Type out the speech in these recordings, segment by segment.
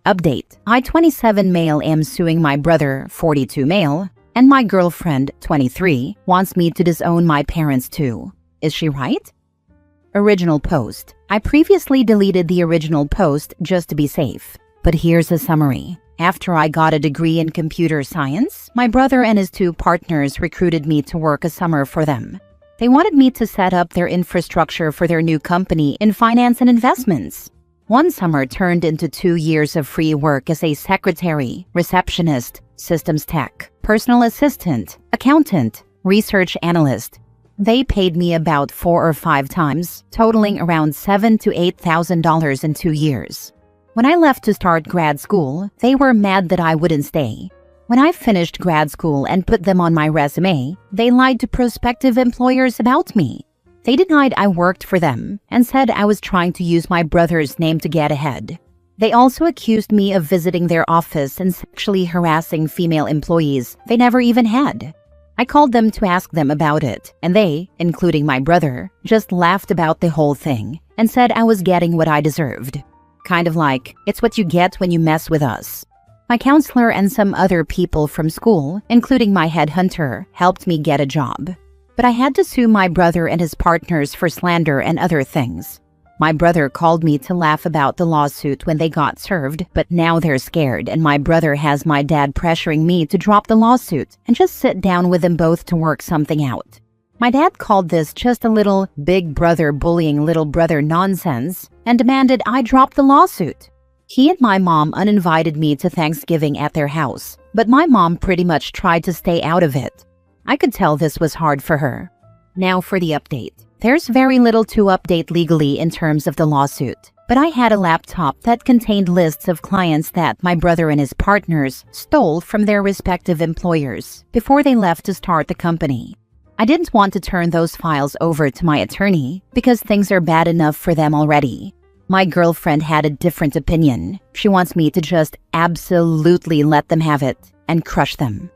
Update. I, 27 male, am suing my brother, 42 male, and my girlfriend, 23, wants me to disown my parents too. Is she right? Original post. I previously deleted the original post just to be safe. But here's a summary. After I got a degree in computer science, my brother and his 2 partners recruited me to work a summer for them. They wanted me to set up their infrastructure for their new company in finance and investments. One summer turned into 2 years of free work as a secretary, receptionist, systems tech, personal assistant, accountant, research analyst. They paid me about 4 or 5 times, totaling around $7,000 to $8,000 in 2 years. When I left to start grad school, they were mad that I wouldn't stay. When I finished grad school and put them on my resume, they lied to prospective employers about me. They denied I worked for them and said I was trying to use my brother's name to get ahead. They also accused me of visiting their office and sexually harassing female employees they never even had. I called them to ask them about it, and they, including my brother, just laughed about the whole thing and said I was getting what I deserved. Kind of like, it's what you get when you mess with us. My counselor and some other people from school, including my headhunter, helped me get a job. But I had to sue my brother and his partners for slander and other things. My brother called me to laugh about the lawsuit when they got served, but now they're scared and my brother has my dad pressuring me to drop the lawsuit and just sit down with them both to work something out. My dad called this just a little big brother bullying little brother nonsense and demanded I drop the lawsuit. He and my mom uninvited me to Thanksgiving at their house, but my mom pretty much tried to stay out of it. I could tell this was hard for her. Now for the update. There's very little to update legally in terms of the lawsuit, but I had a laptop that contained lists of clients that my brother and his partners stole from their respective employers before they left to start the company. I didn't want to turn those files over to my attorney because things are bad enough for them already. My girlfriend had a different opinion. She wants me to just absolutely let them have it and crush them.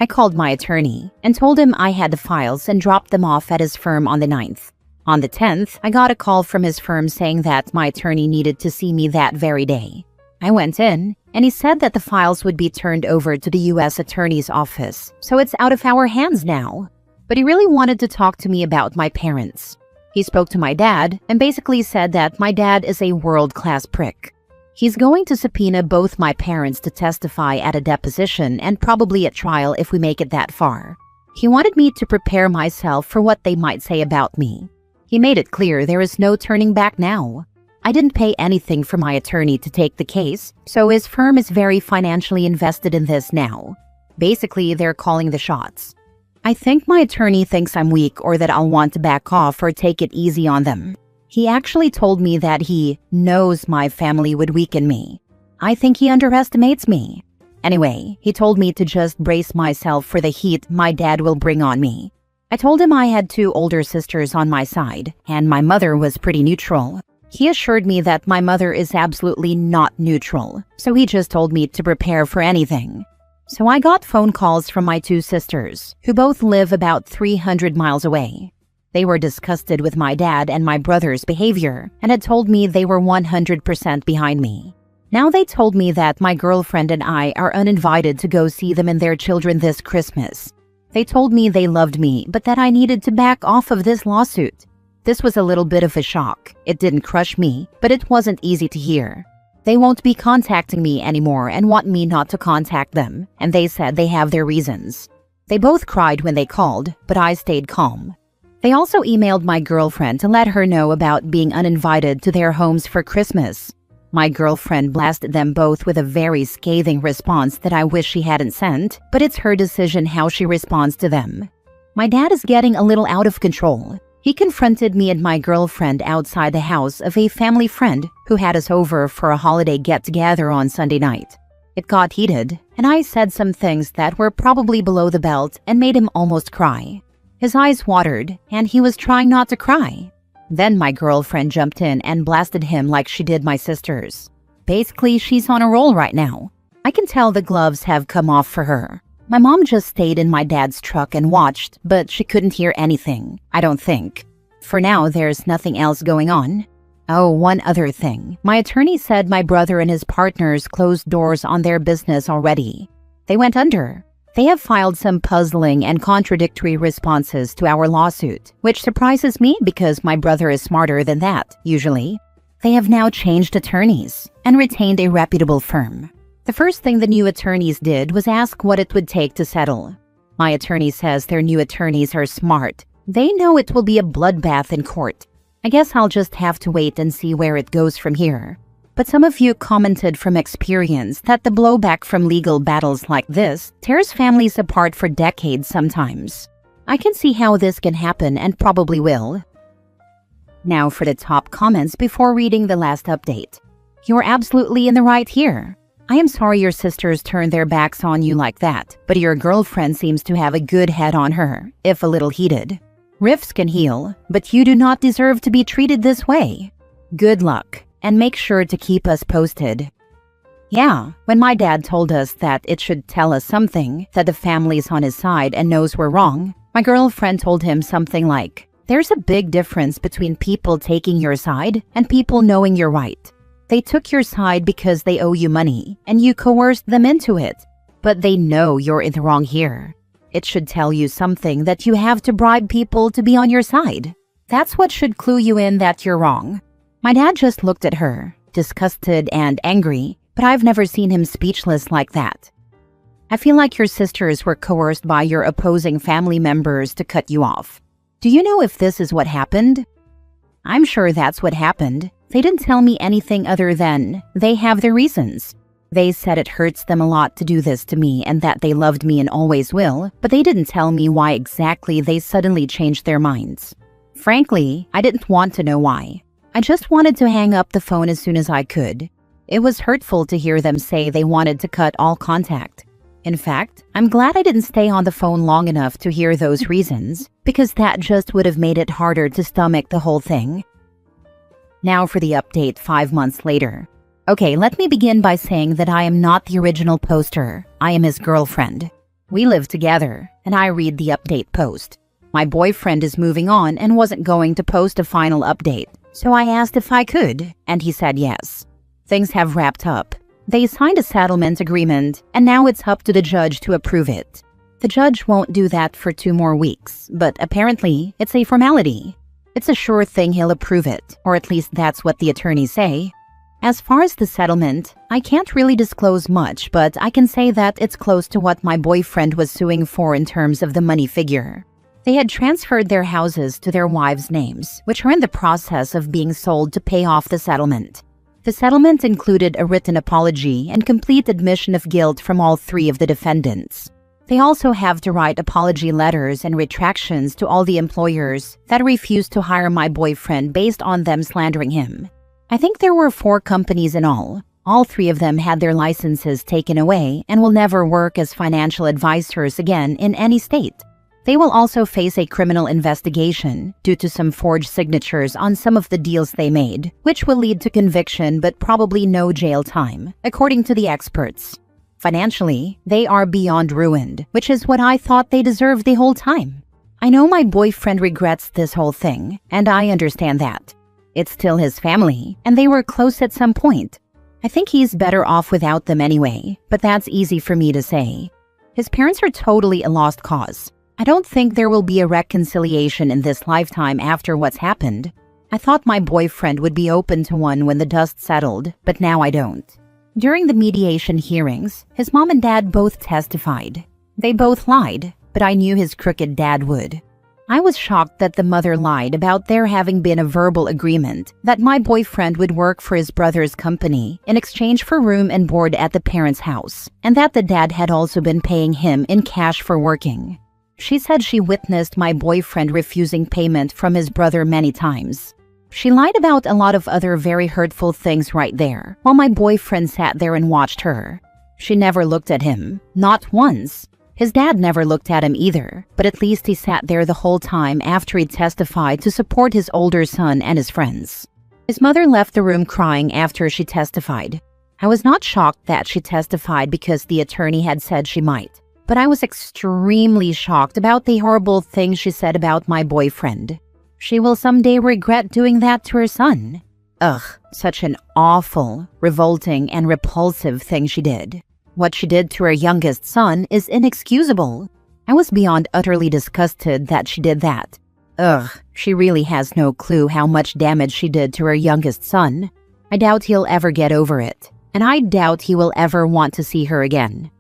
I called my attorney and told him I had the files and dropped them off at his firm on the 9th. On the 10th, I got a call from his firm saying that my attorney needed to see me that very day. I went in, and he said that the files would be turned over to the U.S. Attorney's Office, so it's out of our hands now. But he really wanted to talk to me about my parents. He spoke to my dad and basically said that my dad is a world-class prick. He's going to subpoena both my parents to testify at a deposition and probably at trial if we make it that far. He wanted me to prepare myself for what they might say about me. He made it clear there is no turning back now. I didn't pay anything for my attorney to take the case, so his firm is very financially invested in this now. Basically, they're calling the shots. I think my attorney thinks I'm weak or that I'll want to back off or take it easy on them. He actually told me that he knows my family would weaken me. I think he underestimates me. Anyway, he told me to just brace myself for the heat my dad will bring on me. I told him I had 2 older sisters on my side, and my mother was pretty neutral. He assured me that my mother is absolutely not neutral, so he just told me to prepare for anything. So I got phone calls from my 2 sisters, who both live about 300 miles away. They were disgusted with my dad and my brother's behavior and had told me they were 100% behind me. Now they told me that my girlfriend and I are uninvited to go see them and their children this Christmas. They told me they loved me, but that I needed to back off of this lawsuit. This was a little bit of a shock. It didn't crush me, but it wasn't easy to hear. They won't be contacting me anymore and want me not to contact them, and they said they have their reasons. They both cried when they called, but I stayed calm. They also emailed my girlfriend to let her know about being uninvited to their homes for Christmas. My girlfriend blasted them both with a very scathing response that I wish she hadn't sent, but it's her decision how she responds to them. My dad is getting a little out of control. He confronted me and my girlfriend outside the house of a family friend who had us over for a holiday get-together on Sunday night. It got heated, and I said some things that were probably below the belt and made him almost cry. His eyes watered, and he was trying not to cry. Then my girlfriend jumped in and blasted him like she did my sisters. Basically, she's on a roll right now. I can tell the gloves have come off for her. My mom just stayed in my dad's truck and watched, but she couldn't hear anything, I don't think. For now, there's nothing else going on. Oh, one other thing. My attorney said my brother and his partners closed doors on their business already. They went under. They have filed some puzzling and contradictory responses to our lawsuit, which surprises me because my brother is smarter than that, usually. They have now changed attorneys and retained a reputable firm. The first thing the new attorneys did was ask what it would take to settle. My attorney says their new attorneys are smart. They know it will be a bloodbath in court. I guess I'll just have to wait and see where it goes from here. But some of you commented from experience that the blowback from legal battles like this tears families apart for decades sometimes. I can see how this can happen and probably will. Now for the top comments before reading the last update. You're absolutely in the right here. I am sorry your sisters turned their backs on you like that, but your girlfriend seems to have a good head on her, if a little heated. Rifts can heal, but you do not deserve to be treated this way. Good luck. And make sure to keep us posted. Yeah, when my dad told us that it should tell us something, that the family's on his side and knows we're wrong, my girlfriend told him something like, there's a big difference between people taking your side and people knowing you're right. They took your side because they owe you money, and you coerced them into it. But they know you're in the wrong here. It should tell you something that you have to bribe people to be on your side. That's what should clue you in that you're wrong. My dad just looked at her, disgusted and angry, but I've never seen him speechless like that. I feel like your sisters were coerced by your opposing family members to cut you off. Do you know if this is what happened? I'm sure that's what happened. They didn't tell me anything other than they have their reasons. They said it hurts them a lot to do this to me and that they loved me and always will, but they didn't tell me why exactly they suddenly changed their minds. Frankly, I didn't want to know why. I just wanted to hang up the phone as soon as I could. It was hurtful to hear them say they wanted to cut all contact. In fact, I'm glad I didn't stay on the phone long enough to hear those reasons, because that just would have made it harder to stomach the whole thing. Now for the update 5 months later. Okay, let me begin by saying that I am not the original poster. I am his girlfriend. We live together, and I read the update post. My boyfriend is moving on and wasn't going to post a final update. So I asked if I could, and he said yes. Things have wrapped up. They signed a settlement agreement, and now it's up to the judge to approve it. The judge won't do that for 2 more weeks, but apparently it's a formality. It's a sure thing he'll approve it, or at least that's what the attorneys say. As far as the settlement, I can't really disclose much, but I can say that it's close to what my boyfriend was suing for in terms of the money figure. They had transferred their houses to their wives' names, which are in the process of being sold to pay off the settlement. The settlement included a written apology and complete admission of guilt from all 3 of the defendants. They also have to write apology letters and retractions to all the employers that refused to hire my boyfriend based on them slandering him. I think there were 4 companies in all. All 3 of them had their licenses taken away and will never work as financial advisors again in any state. They will also face a criminal investigation due to some forged signatures on some of the deals they made, which will lead to conviction but probably no jail time, according to the experts. Financially, they are beyond ruined, which is what I thought they deserved the whole time. I know my boyfriend regrets this whole thing, and I understand that. It's still his family, and they were close at some point. I think he's better off without them anyway, but that's easy for me to say. His parents are totally a lost cause. I don't think there will be a reconciliation in this lifetime after what's happened. I thought my boyfriend would be open to one when the dust settled, but now I don't. During the mediation hearings, his mom and dad both testified. They both lied, but I knew his crooked dad would. I was shocked that the mother lied about there having been a verbal agreement that my boyfriend would work for his brother's company in exchange for room and board at the parents' house, and that the dad had also been paying him in cash for working. She said she witnessed my boyfriend refusing payment from his brother many times. She lied about a lot of other very hurtful things right there, while my boyfriend sat there and watched her. She never looked at him, not once. His dad never looked at him either, but at least he sat there the whole time after he testified to support his older son and his friends. His mother left the room crying after she testified. I was not shocked that she testified because the attorney had said she might. But I was extremely shocked about the horrible things she said about my boyfriend. She will someday regret doing that to her son. Ugh, such an awful, revolting, and repulsive thing she did. What she did to her youngest son is inexcusable. I was beyond utterly disgusted that she did that. Ugh, she really has no clue how much damage she did to her youngest son. I doubt he'll ever get over it, and I doubt he will ever want to see her again.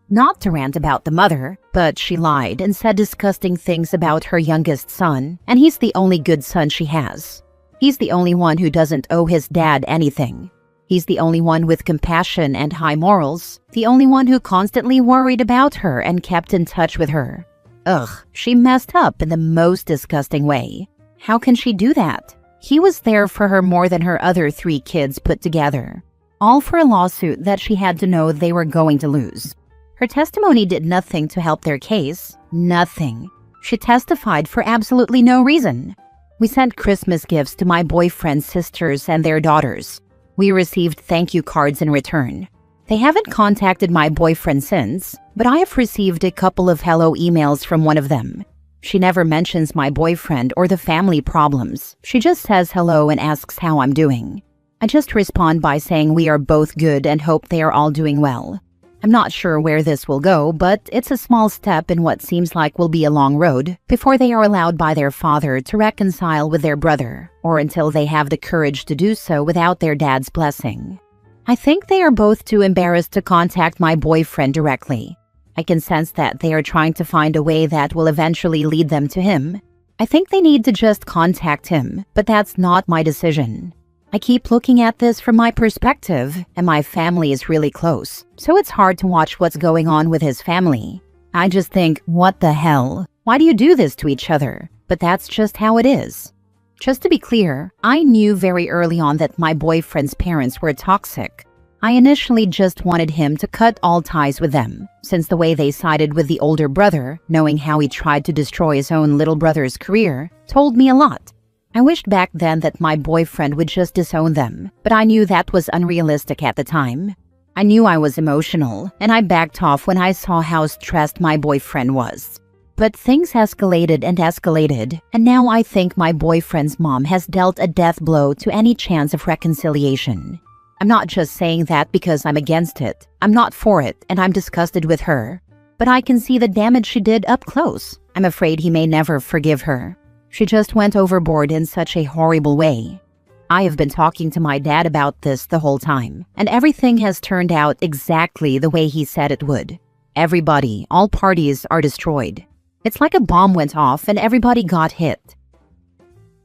Not to rant about the mother, but she lied and said disgusting things about her youngest son, and he's the only good son she has. He's the only one who doesn't owe his dad anything. He's the only one with compassion and high morals, the only one who constantly worried about her and kept in touch with her. Ugh, she messed up in the most disgusting way. How can she do that? He was there for her more than her other 3 kids put together. All for a lawsuit that she had to know they were going to lose. Her testimony did nothing to help their case. Nothing. She testified for absolutely no reason. We sent Christmas gifts to my boyfriend's sisters and their daughters. We received thank you cards in return. They haven't contacted my boyfriend since, but I have received a couple of hello emails from one of them. She never mentions my boyfriend or the family problems. She just says hello and asks how I'm doing. I just respond by saying we are both good and hope they are all doing well. I'm not sure where this will go, but it's a small step in what seems like will be a long road before they are allowed by their father to reconcile with their brother, or until they have the courage to do so without their dad's blessing. I think they are both too embarrassed to contact my boyfriend directly. I can sense that they are trying to find a way that will eventually lead them to him. I think they need to just contact him, but that's not my decision. I keep looking at this from my perspective, and my family is really close, so it's hard to watch what's going on with his family. I just think, what the hell? Why do you do this to each other? But that's just how it is. Just to be clear, I knew very early on that my boyfriend's parents were toxic. I initially just wanted him to cut all ties with them, since the way they sided with the older brother, knowing how he tried to destroy his own little brother's career, told me a lot. I wished back then that my boyfriend would just disown them, but I knew that was unrealistic at the time. I knew I was emotional, and I backed off when I saw how stressed my boyfriend was. But things escalated and escalated, and now I think my boyfriend's mom has dealt a death blow to any chance of reconciliation. I'm not just saying that because I'm against it. I'm not for it, and I'm disgusted with her. But I can see the damage she did up close. I'm afraid he may never forgive her. She just went overboard in such a horrible way. I have been talking to my dad about this the whole time, and everything has turned out exactly the way he said it would. Everybody, all parties are destroyed. It's like a bomb went off and everybody got hit.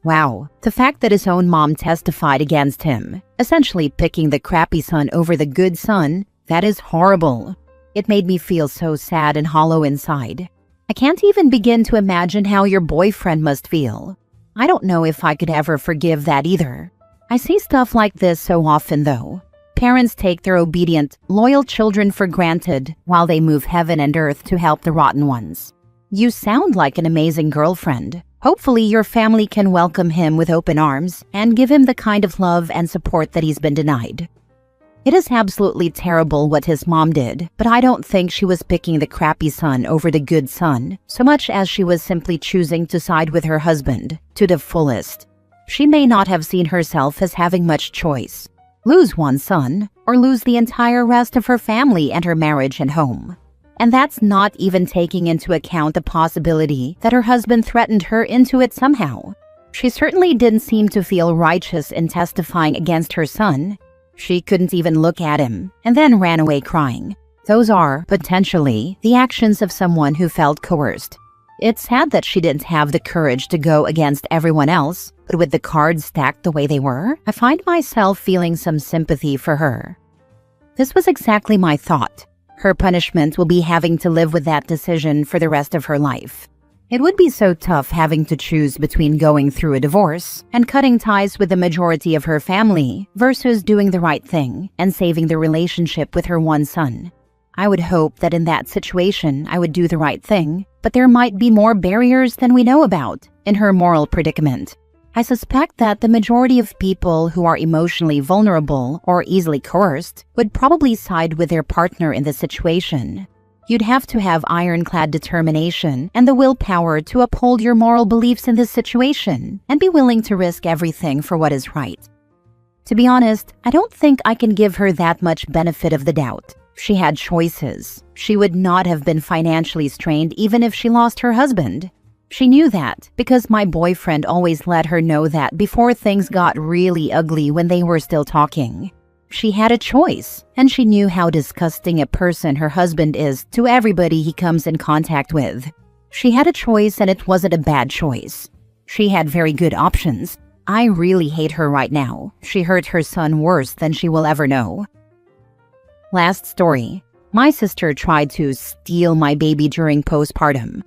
Wow, the fact that his own mom testified against him, essentially picking the crappy son over the good son, that is horrible. It made me feel so sad and hollow inside. I can't even begin to imagine how your boyfriend must feel. I don't know if I could ever forgive that either. I see stuff like this so often though. Parents take their obedient, loyal children for granted while they move heaven and earth to help the rotten ones. You sound like an amazing girlfriend. Hopefully your family can welcome him with open arms and give him the kind of love and support that he's been denied. It is absolutely terrible what his mom did, but I don't think she was picking the crappy son over the good son, so much as she was simply choosing to side with her husband to the fullest. She may not have seen herself as having much choice. Lose one son, or lose the entire rest of her family and her marriage and home. And that's not even taking into account the possibility that her husband threatened her into it somehow. She certainly didn't seem to feel righteous in testifying against her son. She couldn't even look at him, and then ran away crying. Those are, potentially, the actions of someone who felt coerced. It's sad that she didn't have the courage to go against everyone else, but with the cards stacked the way they were, I find myself feeling some sympathy for her. This was exactly my thought. Her punishment will be having to live with that decision for the rest of her life. It would be so tough having to choose between going through a divorce and cutting ties with the majority of her family versus doing the right thing and saving the relationship with her one son. I would hope that in that situation I would do the right thing, but there might be more barriers than we know about in her moral predicament. I suspect that the majority of people who are emotionally vulnerable or easily coerced would probably side with their partner in the situation. You'd have to have ironclad determination and the willpower to uphold your moral beliefs in this situation and be willing to risk everything for what is right. To be honest, I don't think I can give her that much benefit of the doubt. She had choices. She would not have been financially strained even if she lost her husband. She knew that because my boyfriend always let her know that before things got really ugly when they were still talking. She had a choice, and she knew how disgusting a person her husband is to everybody he comes in contact with. She had a choice, and it wasn't a bad choice. She had very good options. I really hate her right now. She hurt her son worse than she will ever know. Last story. My sister tried to steal my baby during postpartum.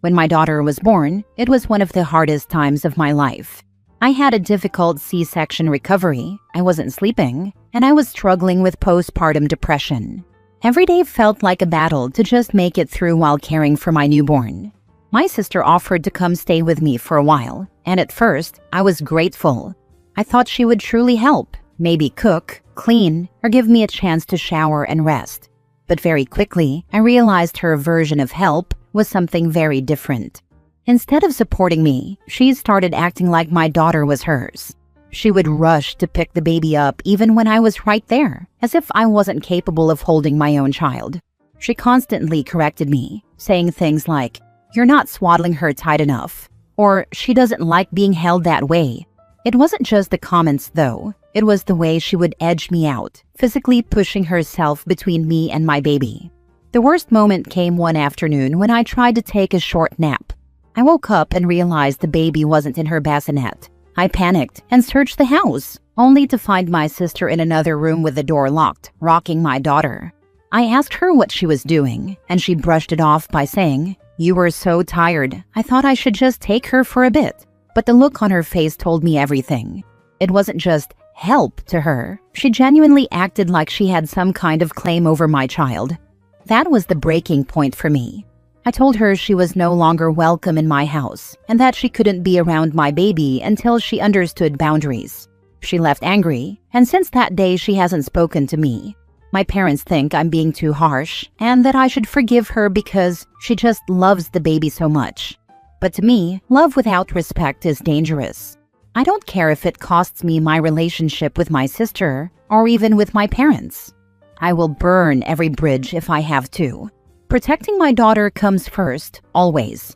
When my daughter was born, it was one of the hardest times of my life. I had a difficult C-section recovery, I wasn't sleeping, and I was struggling with postpartum depression. Every day felt like a battle to just make it through while caring for my newborn. My sister offered to come stay with me for a while, and at first, I was grateful. I thought she would truly help, maybe cook, clean, or give me a chance to shower and rest. But very quickly, I realized her version of help was something very different. Instead of supporting me, she started acting like my daughter was hers. She would rush to pick the baby up even when I was right there, as if I wasn't capable of holding my own child. She constantly corrected me, saying things like, "You're not swaddling her tight enough," or "She doesn't like being held that way." It wasn't just the comments though, it was the way she would edge me out, physically pushing herself between me and my baby. The worst moment came one afternoon when I tried to take a short nap. I woke up and realized the baby wasn't in her bassinet. I panicked and searched the house, only to find my sister in another room with the door locked, rocking my daughter. I asked her what she was doing, and she brushed it off by saying, "You were so tired, I thought I should just take her for a bit." But the look on her face told me everything. It wasn't just help to her. She genuinely acted like she had some kind of claim over my child. That was the breaking point for me. I told her she was no longer welcome in my house and that she couldn't be around my baby until she understood boundaries. She left angry, and since that day she hasn't spoken to me. My parents think I'm being too harsh and that I should forgive her because she just loves the baby so much. But to me, love without respect is dangerous. I don't care if it costs me my relationship with my sister or even with my parents. I will burn every bridge if I have to. Protecting my daughter comes first, always.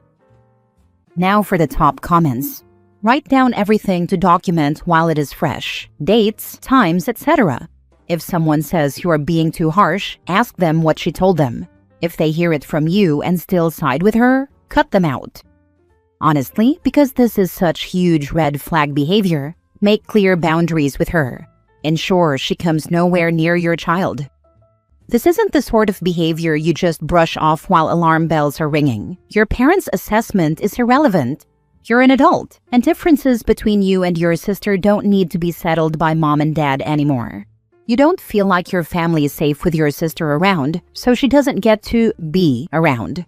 Now for the top comments. Write down everything to document while it is fresh. Dates, times, etc. If someone says you are being too harsh, ask them what she told them. If they hear it from you and still side with her, cut them out. Honestly, because this is such huge red flag behavior, make clear boundaries with her. Ensure she comes nowhere near your child. This isn't the sort of behavior you just brush off while alarm bells are ringing. Your parents' assessment is irrelevant. You're an adult, and differences between you and your sister don't need to be settled by mom and dad anymore. You don't feel like your family is safe with your sister around, so she doesn't get to be around.